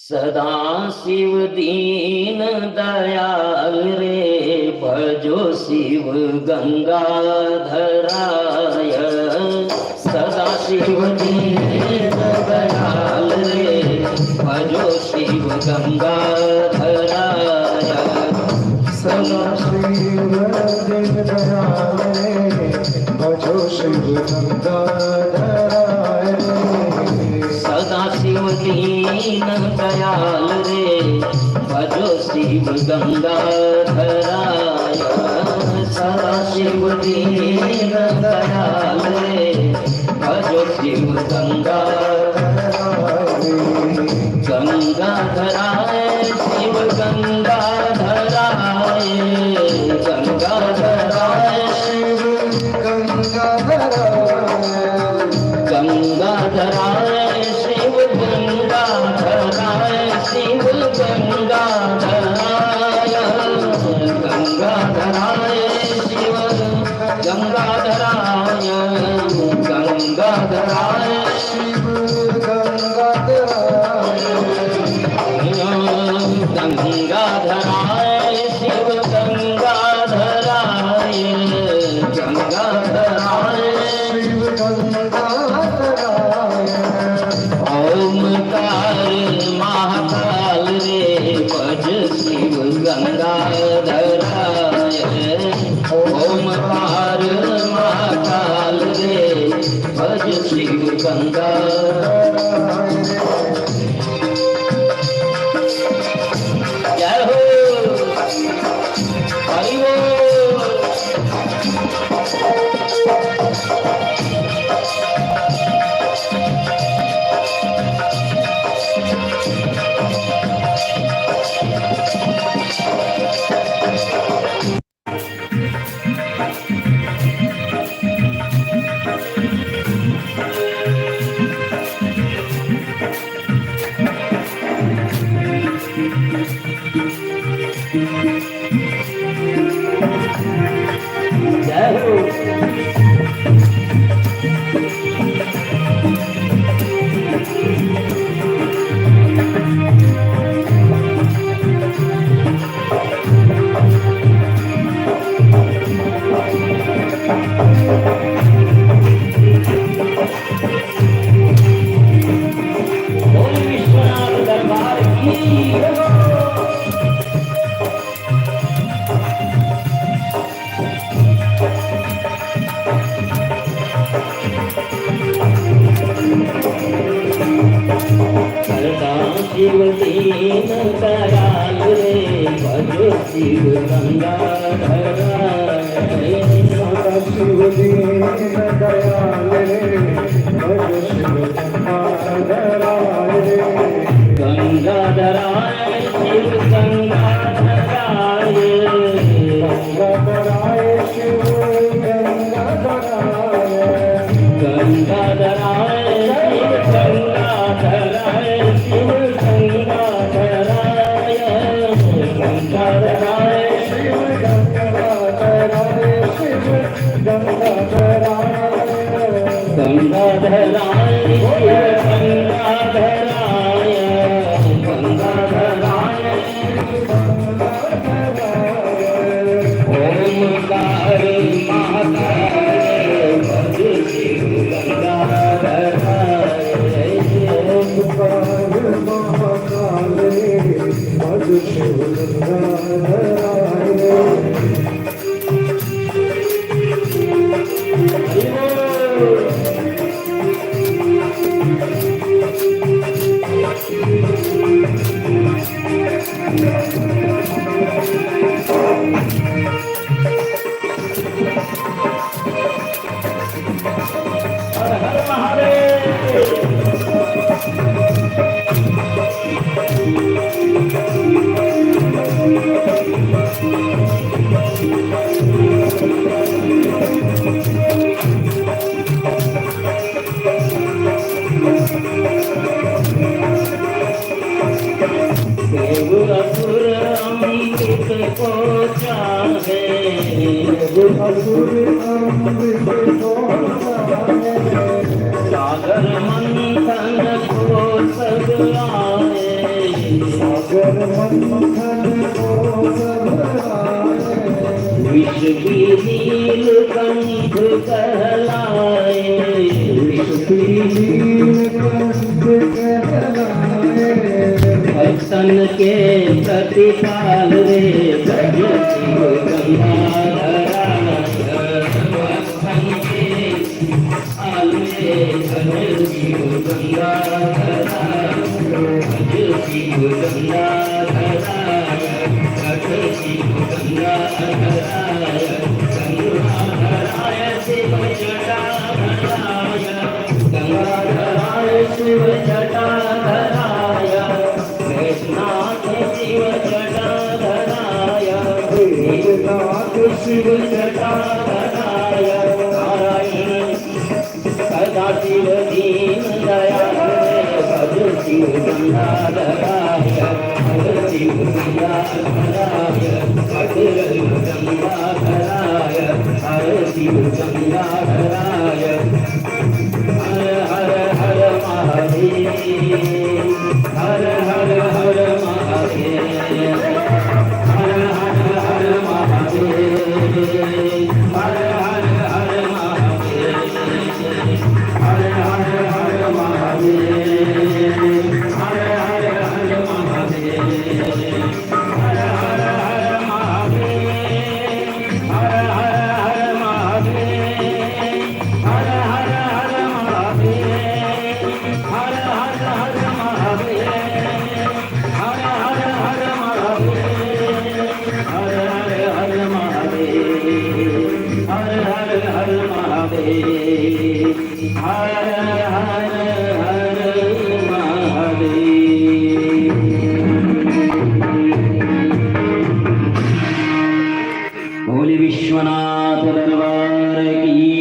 सदा शिव दीन दयाल रे भजो शिव गंगाधराय। सदा शिव दीन दयाल रे भजो शिव गंगाधराय। सदा शिव दीन दयाल रे भजो शिव गंगाधराय। सदा शिव दीन दयाल रे भजो शिव गंगाधराय। सदा शिव दीन दयाल रे भजो शिव गंगाधराय। गंगाधराय शिव गंगाधराय। गंगाधराय शिव गंगाधराय। गंगाधराय शिव गंगाधराय। शिव गंगाधराय। गंगाधराय शिव गंगाधराय। गंगाधराय शिव गंगाधराय। गंगाधराय शिव गंगाधराय। गंगाधराय शिव गंगाधराय। ओमकार महाकाल रे भज शिव गंगाधराय। ओमकार महाकाल रे भज शिव गंगाधराय। जय हो हरि बोल। जय हो बोल विश्वनाथ दरबार की जय हो। सदा शिव दीन दयाल रे भजो शिव गंगाधराय। सदा शिव दीन दयाल रे भजो शिव गंगाधराय। गंगाधराय शिव गंगाधराय। गंगाधराय शिव गंगाधराय। गंगाधराय शिव गंगाधराय। शिव गंगाधराय। गंगाधराय शिव गंगाधराय। शिव गंगाधराय। गंगाधराय शिव गंगाधराय। गंगाधराय ओमकार महाकाल भज शिव गंगाधराय। ओमकार महाकाल भज शिव गंगाधराय। हर हर महादेव। देव असुर अमृत को चाहे। असुर अमृत को चाहे। सागर मंथन को सब आए। पाल रे भज शिव गंगाधरा पाल रे भज शिव गंगाधरा भज शिव गंगाधरा भज शिव गंगाधरा गंगाधराय शिव जटाधराय गंगाधराय शिव जटाधराय कृष्णाथ शिव जटाधराय नाथ शिव जटाधराय नारायण सदा शिव दीन दयाल भज शिव गंगाधराय भज शिव गंगाधराय भज शिव गंगाधराय हर शिव गंगाधराय हर हर हर महादेव हर हर हर महादेव हर हर हर महादेव हर हर हर महादेव हर हर हर महादेव हर हर हर महादेव हर हर हर महादेव हर हर हर महादेव हर हर हर महादेव हर हर हर महादेव हर हर हर महादेव हर हर हर महादेव हर हर हर महादेव हर हर हर महादेव। बोले विश्वनाथ दरबार की